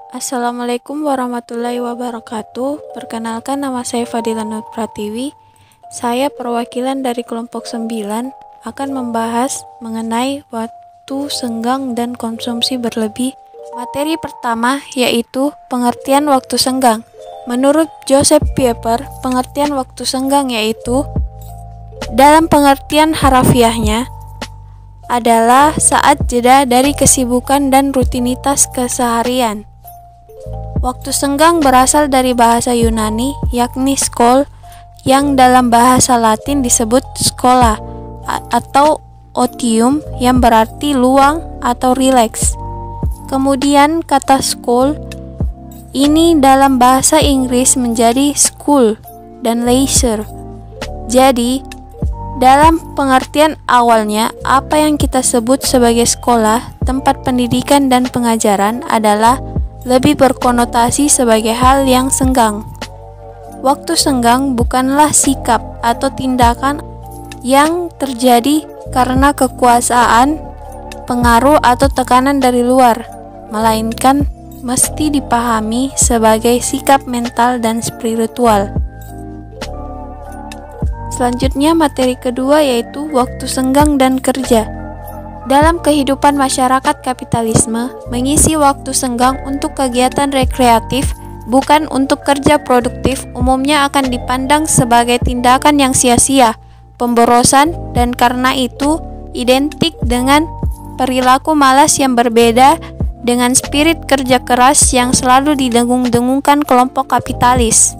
Assalamualaikum warahmatullahi wabarakatuh. Perkenalkan, nama saya Fadila Nur Pratiwi. Saya perwakilan dari kelompok 9 akan membahas mengenai waktu senggang dan konsumsi berlebih. Materi pertama yaitu pengertian waktu senggang. Menurut Joseph Pieper, pengertian waktu senggang yaitu dalam pengertian harafiahnya adalah saat jeda dari kesibukan dan rutinitas keseharian. Waktu senggang berasal dari bahasa Yunani, yakni skol, yang dalam bahasa Latin disebut skola, atau otium, yang berarti luang atau rileks. Kemudian kata skol ini dalam bahasa Inggris menjadi school dan leisure. Jadi, dalam pengertian awalnya, apa yang kita sebut sebagai sekolah, tempat pendidikan dan pengajaran adalah lebih berkonotasi sebagai hal yang senggang. Waktu senggang bukanlah sikap atau tindakan yang terjadi karena kekuasaan, pengaruh atau tekanan dari luar, melainkan mesti dipahami sebagai sikap mental dan spiritual. Selanjutnya materi kedua yaitu waktu senggang dan kerja. Dalam kehidupan masyarakat kapitalisme, mengisi waktu senggang untuk kegiatan rekreatif, bukan untuk kerja produktif, umumnya akan dipandang sebagai tindakan yang sia-sia, pemborosan, dan karena itu identik dengan perilaku malas yang berbeda dengan spirit kerja keras yang selalu didengung-dengungkan kelompok kapitalis.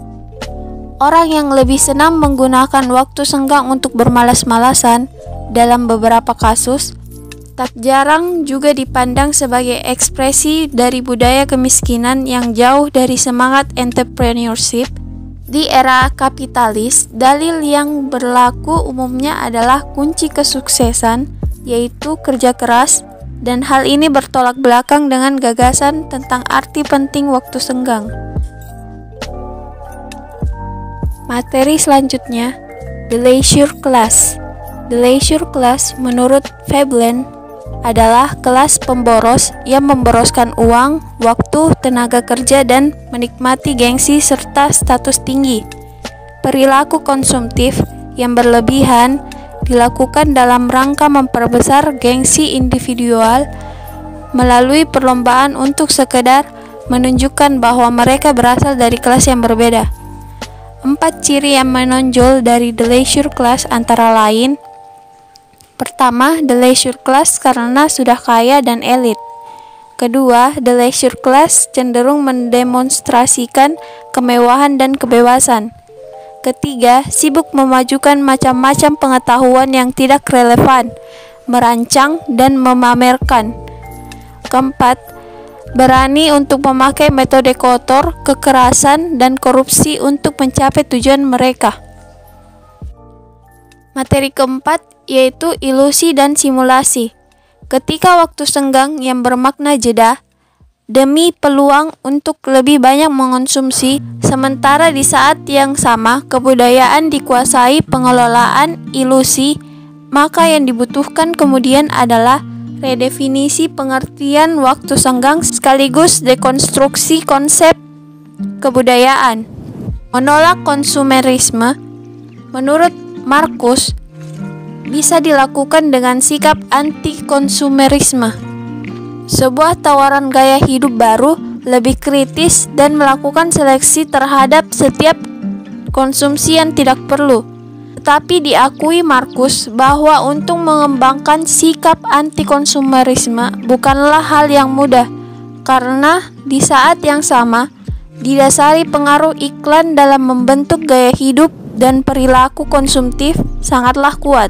Orang yang lebih senang menggunakan waktu senggang untuk bermalas-malasan, dalam beberapa kasus, tak jarang juga dipandang sebagai ekspresi dari budaya kemiskinan yang jauh dari semangat entrepreneurship. Di era kapitalis, dalil yang berlaku umumnya adalah kunci kesuksesan, yaitu kerja keras, dan hal ini bertolak belakang dengan gagasan tentang arti penting waktu senggang. Materi selanjutnya, the leisure class. The leisure class menurut Veblen adalah kelas pemboros yang memboroskan uang, waktu, tenaga kerja, dan menikmati gengsi serta status tinggi. Perilaku konsumtif yang berlebihan dilakukan dalam rangka memperbesar gengsi individual melalui perlombaan untuk sekedar menunjukkan bahwa mereka berasal dari kelas yang berbeda. 4 ciri yang menonjol dari the leisure class antara lain: pertama, the leisure class karena sudah kaya dan elit. Kedua, the leisure class cenderung mendemonstrasikan kemewahan dan kebebasan. Ketiga, sibuk memajukan macam-macam pengetahuan yang tidak relevan, merancang dan memamerkan. Keempat, berani untuk memakai metode kotor, kekerasan, dan korupsi untuk mencapai tujuan mereka. Materi keempat yaitu ilusi dan simulasi. Ketika waktu senggang yang bermakna jeda demi peluang untuk lebih banyak mengonsumsi, sementara di saat yang sama kebudayaan dikuasai pengelolaan ilusi, maka yang dibutuhkan kemudian adalah redefinisi pengertian waktu senggang sekaligus dekonstruksi konsep kebudayaan. Menolak konsumerisme, menurut Marcus, bisa dilakukan dengan sikap anti-konsumerisme, sebuah tawaran gaya hidup baru, lebih kritis, dan melakukan seleksi terhadap setiap konsumsi yang tidak perlu. Tetapi diakui Marcus bahwa untuk mengembangkan sikap anti-konsumerisme bukanlah hal yang mudah, karena di saat yang sama didasari pengaruh iklan dalam membentuk gaya hidup dan perilaku konsumtif sangatlah kuat.